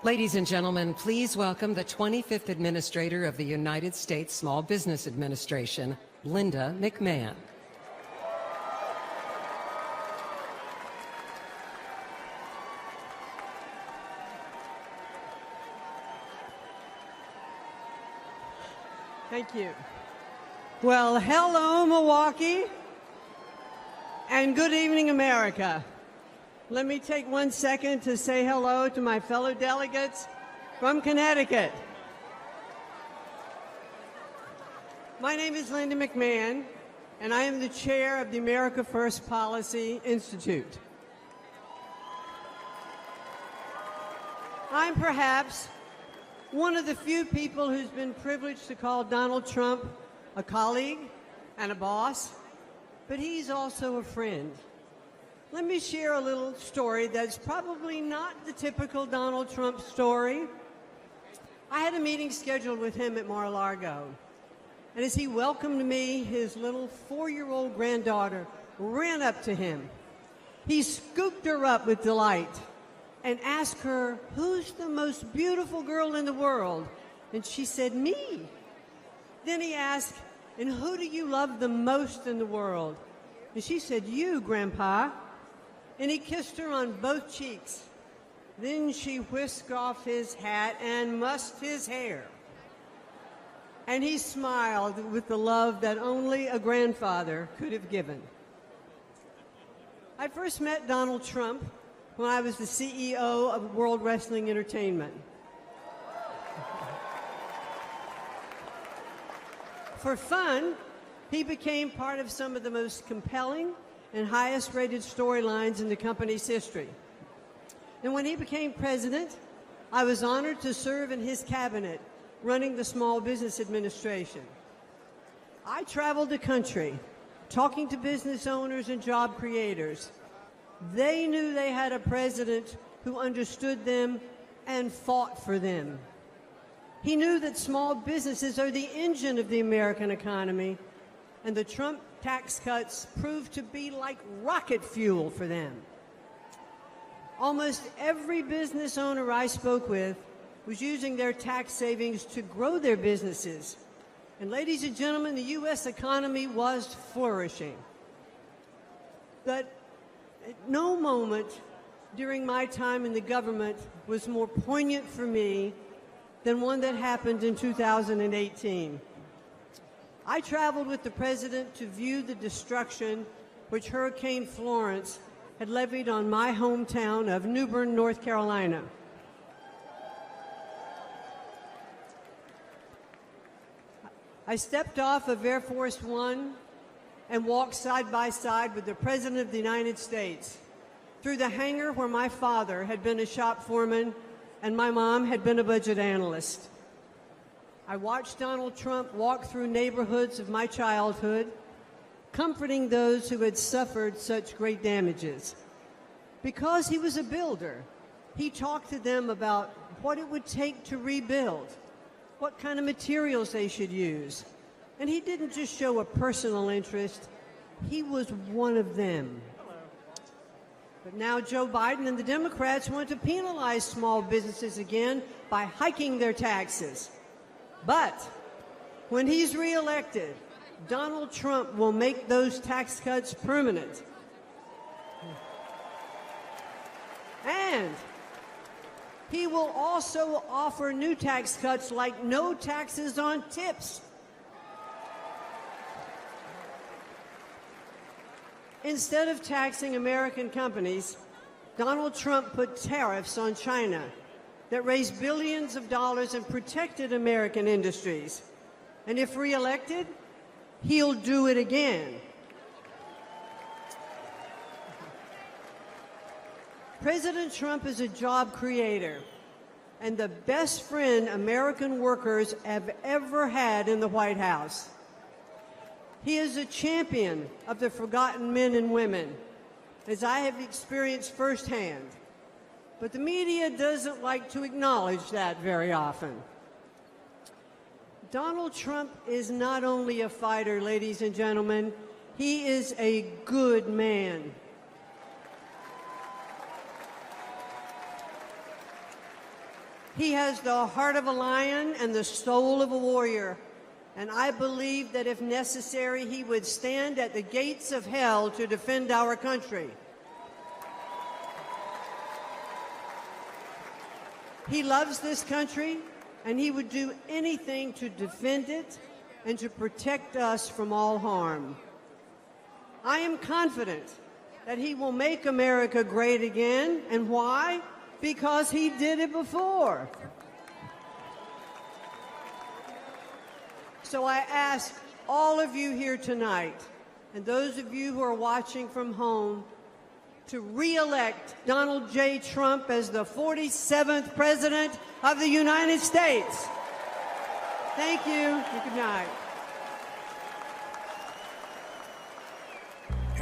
Ladies and gentlemen, please welcome the 25th Administrator of the United States Small Business Administration, Linda McMahon. Thank you. Well, hello, Milwaukee, and good evening, America. Let me take 1 second to say hello to my fellow delegates from Connecticut. My name is Linda McMahon, and I am the chair of the America First Policy Institute. I'm perhaps one of the few people who's been privileged to call Donald Trump a colleague and a boss, but he's also a friend. Let me share a little story that's probably not the typical Donald Trump story. I had a meeting scheduled with him at Mar-a-Lago, and as he welcomed me, his little 4-year-old granddaughter ran up to him. He scooped her up with delight and asked her, "Who's the most beautiful girl in the world?" And she said, "Me." Then he asked, "And who do you love the most in the world?" And she said, "You, Grandpa." And he kissed her on both cheeks. Then she whisked off his hat and mussed his hair. And he smiled with the love that only a grandfather could have given. I first met Donald Trump when I was the CEO of World Wrestling Entertainment. For fun, he became part of some of the most compelling and highest-rated storylines in the company's history. And when he became president, I was honored to serve in his cabinet, running the Small Business Administration. I traveled the country, talking to business owners and job creators. They knew they had a president who understood them and fought for them. He knew that small businesses are the engine of the American economy, and the Trump tax cuts proved to be like rocket fuel for them. Almost every business owner I spoke with was using their tax savings to grow their businesses. And ladies and gentlemen, the U.S. economy was flourishing. But no moment during my time in the government was more poignant for me than one that happened in 2018. I traveled with the president to view the destruction which Hurricane Florence had levied on my hometown of New Bern, North Carolina. I stepped off of Air Force One and walked side by side with the President of the United States through the hangar where my father had been a shop foreman and my mom had been a budget analyst. I watched Donald Trump walk through neighborhoods of my childhood, comforting those who had suffered such great damages. Because he was a builder, he talked to them about what it would take to rebuild, what kind of materials they should use. And he didn't just show a personal interest, he was one of them. But now Joe Biden and the Democrats want to penalize small businesses again by hiking their taxes. But when he's reelected, Donald Trump will make those tax cuts permanent. And he will also offer new tax cuts like no taxes on tips. Instead of taxing American companies, Donald Trump put tariffs on China that raised billions of dollars and protected American industries. And if reelected, he'll do it again. President Trump is a job creator and the best friend American workers have ever had in the White House. He is a champion of the forgotten men and women, as I have experienced firsthand. But the media doesn't like to acknowledge that very often. Donald Trump is not only a fighter, ladies and gentlemen, he is a good man. He has the heart of a lion and the soul of a warrior. And I believe that if necessary, he would stand at the gates of hell to defend our country. He loves this country, and he would do anything to defend it and to protect us from all harm. I am confident that he will make America great again. And why? Because he did it before. So I ask all of you here tonight, and those of you who are watching from home, to re-elect Donald J. Trump as the 47th President of the United States. Thank you, and good night.